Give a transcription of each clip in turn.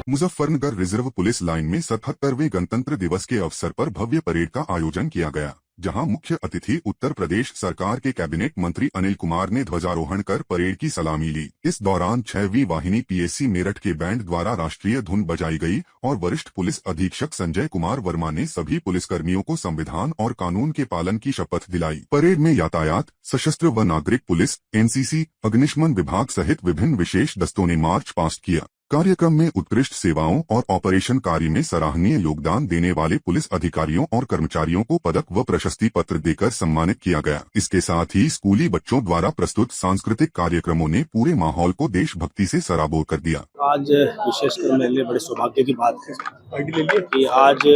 Muzaffarnagar reserve police line में 77वें गणतंत्र दिवस के अवसर पर भव्य परेड का आयोजन किया गया, जहां मुख्य अतिथि उत्तर प्रदेश सरकार के कैबिनेट मंत्री अनिल कुमार ने ध्वजारोहण कर परेड की सलामी ली। इस दौरान 6वीं वाहिनी पीएसी मेरठ के बैंड द्वारा राष्ट्रीय धुन बजाई गई और वरिष्ठ पुलिस अधीक्षक संजय कुमार वर्मा ने सभी पुलिसकर्मियों को संविधान और कानून के पालन की शपथ दिलाई। परेड में यातायात, सशस्त्र व नागरिक पुलिस, एनसीसी, अग्निशमन विभाग सहित विभिन्न विशेष दस्तों ने मार्च पास्ट किया। कार्यक्रम में उत्कृष्ट सेवाओं और ऑपरेशन कार्य में सराहनीय योगदान देने वाले पुलिस अधिकारियों और कर्मचारियों को पदक व प्रशस्ति पत्र देकर सम्मानित किया गया। इसके साथ ही स्कूली बच्चों द्वारा प्रस्तुत सांस्कृतिक कार्यक्रमों ने पूरे माहौल को देशभक्ति से सराबोर कर दिया। आज विशेषकर मेरे लिए बड़े सौभाग्य की बात है कि आज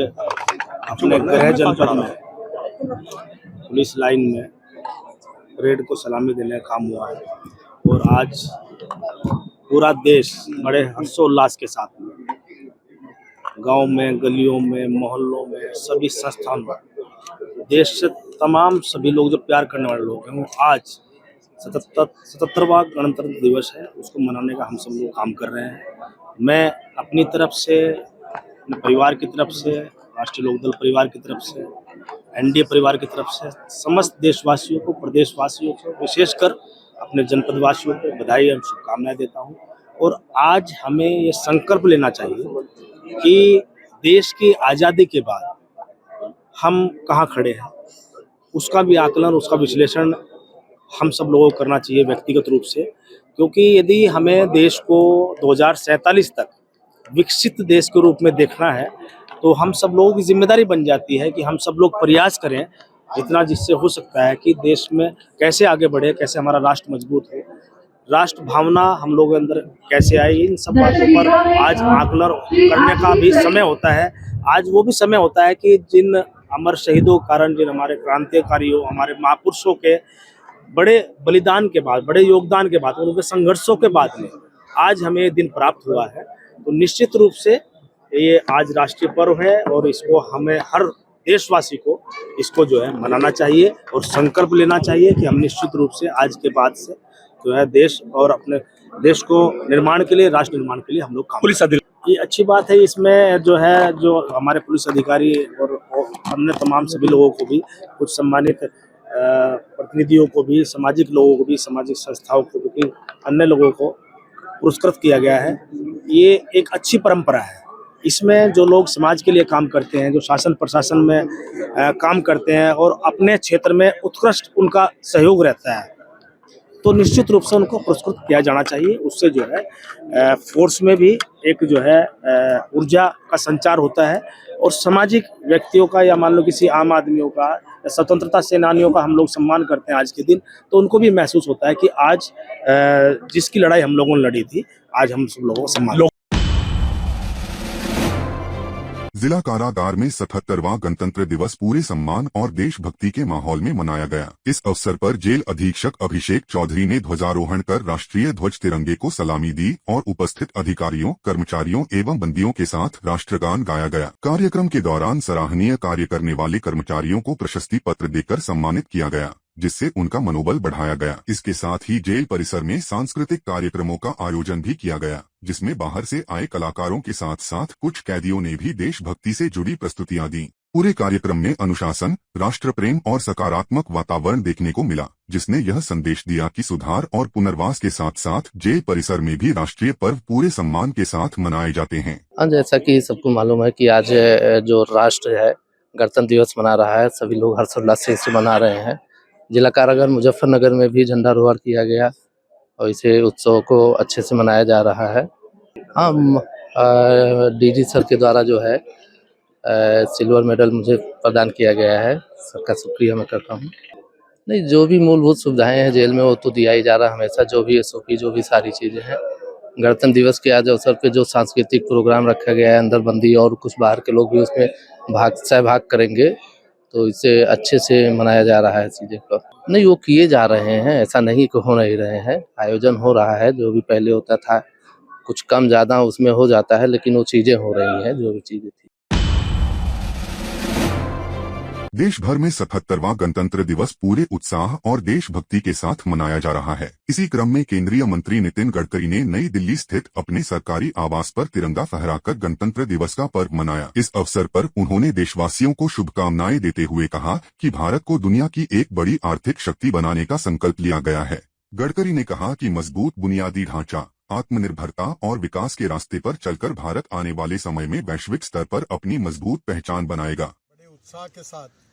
अपने गृह जनपद में पुलिस लाइन में परेड को सलामी देने का काम हुआ है और आज पूरा देश बड़े हर्षोल्लास के साथ गांव में, गलियों में, मोहल्लों में, सभी संस्थानों में देश से तमाम सभी लोग जो प्यार करने वाले लोग हैं वो आज 77वां गणतंत्र दिवस है उसको मनाने का हम सब लोग काम कर रहे हैं। मैं अपनी तरफ से, अपने परिवार की तरफ से, राष्ट्रीय लोकदल परिवार की तरफ से, एनडीए परिवार की तरफ से समस्त देशवासियों को, प्रदेशवासियों को, विशेषकर अपने जनपद वासियों को बधाई और शुभकामनाएं देता हूं। और आज हमें ये संकल्प लेना चाहिए कि देश की आज़ादी के बाद हम कहाँ खड़े हैं, उसका भी आकलन, उसका विश्लेषण हम सब लोगों को करना चाहिए व्यक्तिगत रूप से, क्योंकि यदि हमें देश को 2047 तक विकसित देश के रूप में देखना है तो हम सब लोगों की जिम्मेदारी बन जाती है कि हम सब लोग प्रयास करें जितना जिससे हो सकता है कि देश में कैसे आगे बढ़े, कैसे हमारा राष्ट्र मजबूत हो, राष्ट्र भावना हम लोगों के अंदर कैसे आए। इन सब बातों पर आज आकलन करने का भी समय होता है। आज वो भी समय होता है कि जिन अमर शहीदों के कारण, जिन हमारे क्रांतिकारियों, हमारे महापुरुषों के बड़े बलिदान के बाद, बड़े योगदान के बाद, उनके संघर्षों के बाद में आज हमें ये दिन प्राप्त हुआ है। तो निश्चित रूप से ये आज राष्ट्रीय पर्व है और इसको हमें, हर देशवासी को इसको जो है मनाना चाहिए और संकल्प लेना चाहिए कि हम निश्चित रूप से आज के बाद से जो है देश और अपने देश को निर्माण के लिए, राष्ट्र निर्माण के लिए हम लोग काम पुलिस अधिकारी। ये अच्छी बात है। इसमें जो है, जो हमारे पुलिस अधिकारी और अन्य तमाम सभी लोगों को भी, कुछ सम्मानित प्रतिनिधियों को भी, सामाजिक लोगों को भी, सामाजिक संस्थाओं को भी, अन्य लोगों को पुरस्कृत किया गया है। ये एक अच्छी परंपरा है। इसमें जो लोग समाज के लिए काम करते हैं, जो शासन प्रशासन में काम करते हैं और अपने क्षेत्र में उत्कृष्ट उनका सहयोग रहता है, तो निश्चित रूप से उनको पुरस्कृत किया जाना चाहिए। उससे जो है फोर्स में भी एक जो है ऊर्जा का संचार होता है और सामाजिक व्यक्तियों का, या मान लो किसी आम आदमियों का, या स्वतंत्रता सेनानियों का हम लोग सम्मान करते हैं आज के दिन, तो उनको भी महसूस होता है कि आज जिसकी लड़ाई हम लोगों ने लड़ी थी, आज हम सब लोगों को सम्मान। जिला कारागार में 77वां गणतंत्र दिवस पूरे सम्मान और देशभक्ति के माहौल में मनाया गया। इस अवसर पर जेल अधीक्षक अभिषेक चौधरी ने ध्वजारोहण कर राष्ट्रीय ध्वज तिरंगे को सलामी दी और उपस्थित अधिकारियों, कर्मचारियों एवं बंदियों के साथ राष्ट्रगान गाया गया। कार्यक्रम के दौरान सराहनीय कार्य करने वाले कर्मचारियों को प्रशस्ति पत्र देकर सम्मानित किया गया, जिससे उनका मनोबल बढ़ाया गया। इसके साथ ही जेल परिसर में सांस्कृतिक कार्यक्रमों का आयोजन भी किया गया, जिसमें बाहर से आए कलाकारों के साथ साथ कुछ कैदियों ने भी देशभक्ति से जुड़ी प्रस्तुतियां दी। पूरे कार्यक्रम में अनुशासन, राष्ट्र प्रेम और सकारात्मक वातावरण देखने को मिला, जिसने यह संदेश दिया कि सुधार और पुनर्वास के साथ साथ जेल परिसर में भी राष्ट्रीय पर्व पूरे सम्मान के साथ मनाए जाते हैं। जैसा कि सबको मालूम है कि आज जो राष्ट्र है गणतंत्र दिवस मना रहा है, सभी लोग हर्षोल्लास से इसे मना रहे हैं। जिला कारागार मुजफ्फरनगर में भी झंडारोहण किया गया और इसे उत्सव को अच्छे से मनाया जा रहा है। हम डीजी सर के द्वारा जो है सिल्वर मेडल मुझे प्रदान किया गया है, सबका शुक्रिया मैं करता हूँ। नहीं, जो भी मूलभूत सुविधाएं हैं जेल में वो तो दिया ही जा रहा है हमेशा, जो भी एसओपी, जो भी सारी चीज़ें हैं। गणतंत्र दिवस के आज अवसर पे जो सांस्कृतिक प्रोग्राम रखा गया है, अंदर बंदी और कुछ बाहर के लोग भी उसमें सहभाग करेंगे, तो इसे अच्छे से मनाया जा रहा है चीज़ें को। नहीं, वो किए जा रहे हैं, ऐसा नहीं कि हो नहीं रहे हैं, आयोजन हो रहा है। जो भी पहले होता था कुछ कम ज़्यादा उसमें हो जाता है, लेकिन वो चीज़ें हो रही हैं जो भी चीज़ें थी। देश भर में 77वां गणतंत्र दिवस पूरे उत्साह और देशभक्ति के साथ मनाया जा रहा है। इसी क्रम में केंद्रीय मंत्री नितिन गडकरी ने नई दिल्ली स्थित अपने सरकारी आवास पर तिरंगा फहराकर गणतंत्र दिवस का पर्व मनाया। इस अवसर पर उन्होंने देशवासियों को शुभकामनाएं देते हुए कहा कि भारत को दुनिया की एक बड़ी आर्थिक शक्ति बनाने का संकल्प लिया गया है। गडकरी ने कहा कि मजबूत बुनियादी ढांचा, आत्मनिर्भरता और विकास के रास्ते पर चलकर भारत आने वाले समय में वैश्विक स्तर पर अपनी मजबूत पहचान बनाएगा। बड़े उत्साह के साथ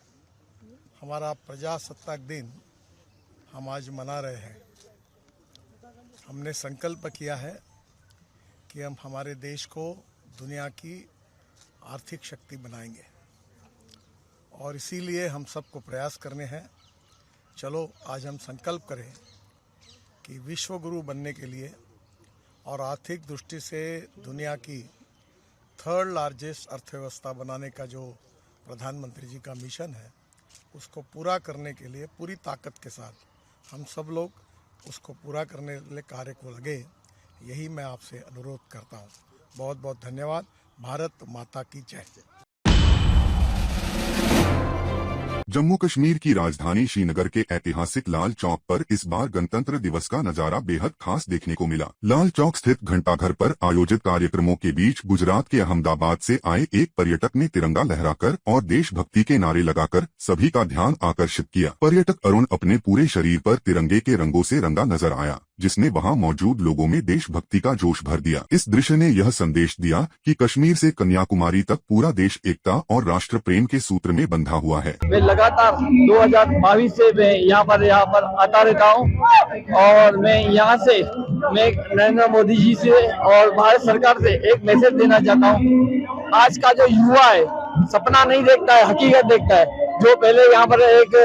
हमारा प्रजासत्ताक दिन हम आज मना रहे हैं। हमने संकल्प किया है कि हम हमारे देश को दुनिया की आर्थिक शक्ति बनाएंगे और इसीलिए हम सबको प्रयास करने हैं। चलो आज हम संकल्प करें कि विश्व गुरु बनने के लिए और आर्थिक दृष्टि से दुनिया की 3rd लार्जेस्ट अर्थव्यवस्था बनाने का जो प्रधानमंत्री जी का मिशन है उसको पूरा करने के लिए पूरी ताकत के साथ हम सब लोग उसको पूरा करने के लिए कार्य को लगे। यही मैं आपसे अनुरोध करता हूँ। बहुत बहुत धन्यवाद। भारत माता की जय। जम्मू कश्मीर की राजधानी श्रीनगर के ऐतिहासिक लाल चौक पर इस बार गणतंत्र दिवस का नजारा बेहद खास देखने को मिला। लाल चौक स्थित घंटाघर पर आयोजित कार्यक्रमों के बीच गुजरात के अहमदाबाद से आए एक पर्यटक ने तिरंगा लहराकर और देशभक्ति के नारे लगाकर सभी का ध्यान आकर्षित किया। पर्यटक अरुण अपने पूरे शरीर पर तिरंगे के रंगों से रंगा नजर आया, जिसने वहां मौजूद लोगों में देशभक्ति का जोश भर दिया। इस दृश्य ने यह संदेश दिया कि कश्मीर से कन्याकुमारी तक पूरा देश एकता और राष्ट्र प्रेम के सूत्र में बंधा हुआ है। मैं लगातार 2022 से मैं यहाँ पर आता रहता हूँ और मैं यहाँ से नरेंद्र मोदी जी से और भारत सरकार से एक मैसेज देना चाहता हूँ। आज का जो युवा है सपना नहीं देखता है, हकीकत देखता है। जो पहले यहाँ पर एक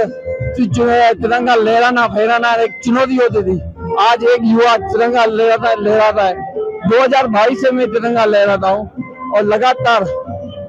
तिरंगा लहराना फहराना एक चुनौती होती थी, आज एक युवा तिरंगा लहराता है। 2022 से मैं तिरंगा लहराता हूँ और लगातार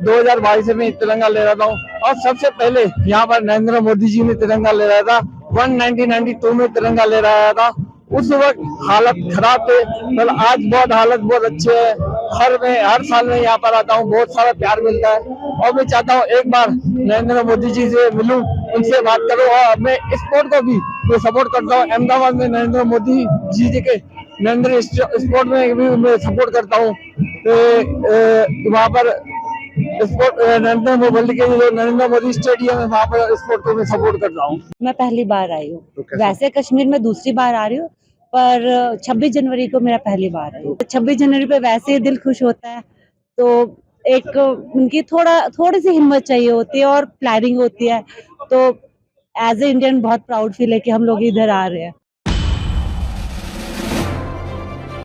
2022 से मैं तिरंगा लहराता हूँ। और सबसे पहले यहाँ पर नरेंद्र मोदी जी ने तिरंगा लहराया था। 1992 में तिरंगा लहराया था। उस वक्त हालत खराब थे, पर आज हालत बहुत अच्छे है। हर साल में यहाँ पर आता हूँ, बहुत सारा प्यार मिलता है और मैं चाहता हूँ एक बार नरेंद्र मोदी जी से मिलूं, उनसे बात करूं। और मैं स्पोर्ट को भी मैं सपोर्ट करता हूँ। अहमदाबाद में नरेंद्र मोदी जी के नरेंद्र स्पोर्ट में भी मैं सपोर्ट करता हूँ। वहाँ पर स्पोर्ट नरेंद्र मोदी स्टेडियम है, वहाँ पर स्पोर्ट को मैं सपोर्ट कर रहा हूँ। मैं पहली बार आई हूँ, वैसे कश्मीर में दूसरी बार आ रही हूँ, पर 26 जनवरी को मेरा पहली बार है। 26 जनवरी पे वैसे ही दिल खुश होता है, तो एक उनकी थोड़ी सी हिम्मत चाहिए होती है और प्लानिंग होती है। तो एज ए इंडियन बहुत प्राउड फील है कि हम लोग इधर आ रहे हैं।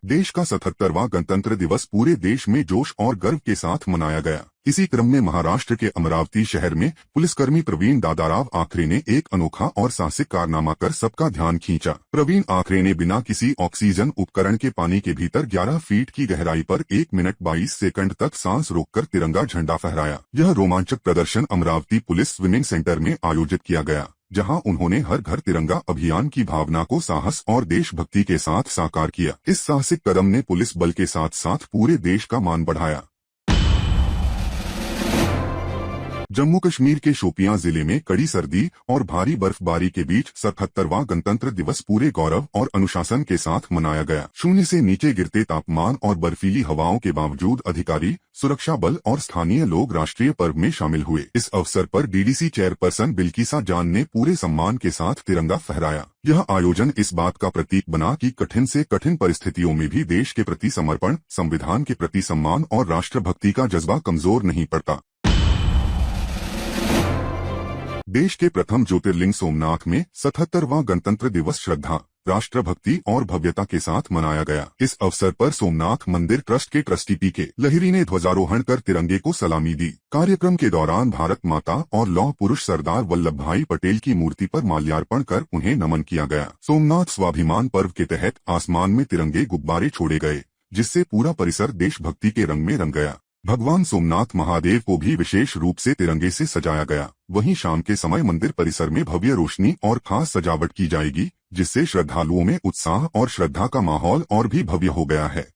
देश का 77वां गणतंत्र दिवस पूरे देश में जोश और गर्व के साथ मनाया गया। इसी क्रम में महाराष्ट्र के अमरावती शहर में पुलिसकर्मी प्रवीण दादाराव आखरे ने एक अनोखा और साहसिक कारनामा कर सबका ध्यान खींचा। प्रवीण आखरे ने बिना किसी ऑक्सीजन उपकरण के पानी के भीतर 11 फीट की गहराई पर 1 मिनट 22 सेकंड तक सांस रोककर तिरंगा झंडा फहराया। यह रोमांचक प्रदर्शन अमरावती पुलिस स्विमिंग सेंटर में आयोजित किया गया, जहां उन्होंने हर घर तिरंगा अभियान की भावना को साहस और देशभक्ति के साथ साकार किया। इस साहसिक कदम ने पुलिस बल के साथ साथ पूरे देश का मान बढ़ाया। जम्मू कश्मीर के शोपियां जिले में कड़ी सर्दी और भारी बर्फबारी के बीच 77वां गणतंत्र दिवस पूरे गौरव और अनुशासन के साथ मनाया गया। शून्य से नीचे गिरते तापमान और बर्फीली हवाओं के बावजूद अधिकारी, सुरक्षा बल और स्थानीय लोग राष्ट्रीय पर्व में शामिल हुए। इस अवसर पर डीडीसी चेयरपर्सन बिल्किसा जान ने पूरे सम्मान के साथ तिरंगा फहराया। यह आयोजन इस बात का प्रतीक बना कि कठिन से कठिन परिस्थितियों में भी देश के प्रति समर्पण, संविधान के प्रति सम्मान और राष्ट्रभक्ति का जज्बा कमजोर नहीं पड़ता। देश के प्रथम ज्योतिर्लिंग सोमनाथ में 77वां गणतंत्र दिवस श्रद्धा, राष्ट्रभक्ति और भव्यता के साथ मनाया गया। इस अवसर पर सोमनाथ मंदिर ट्रस्ट के ट्रस्टी पीके लहिरी ने ध्वजारोहण कर तिरंगे को सलामी दी। कार्यक्रम के दौरान भारत माता और लौह पुरुष सरदार वल्लभ भाई पटेल की मूर्ति पर माल्यार्पण कर उन्हें नमन किया गया। सोमनाथ स्वाभिमान पर्व के तहत आसमान में तिरंगे गुब्बारे छोड़े गए, जिससे पूरा परिसर देशभक्ति के रंग में रंग गया। भगवान सोमनाथ महादेव को भी विशेष रूप से तिरंगे से सजाया गया। वहीं शाम के समय मंदिर परिसर में भव्य रोशनी और खास सजावट की जाएगी, जिससे श्रद्धालुओं में उत्साह और श्रद्धा का माहौल और भी भव्य हो गया है।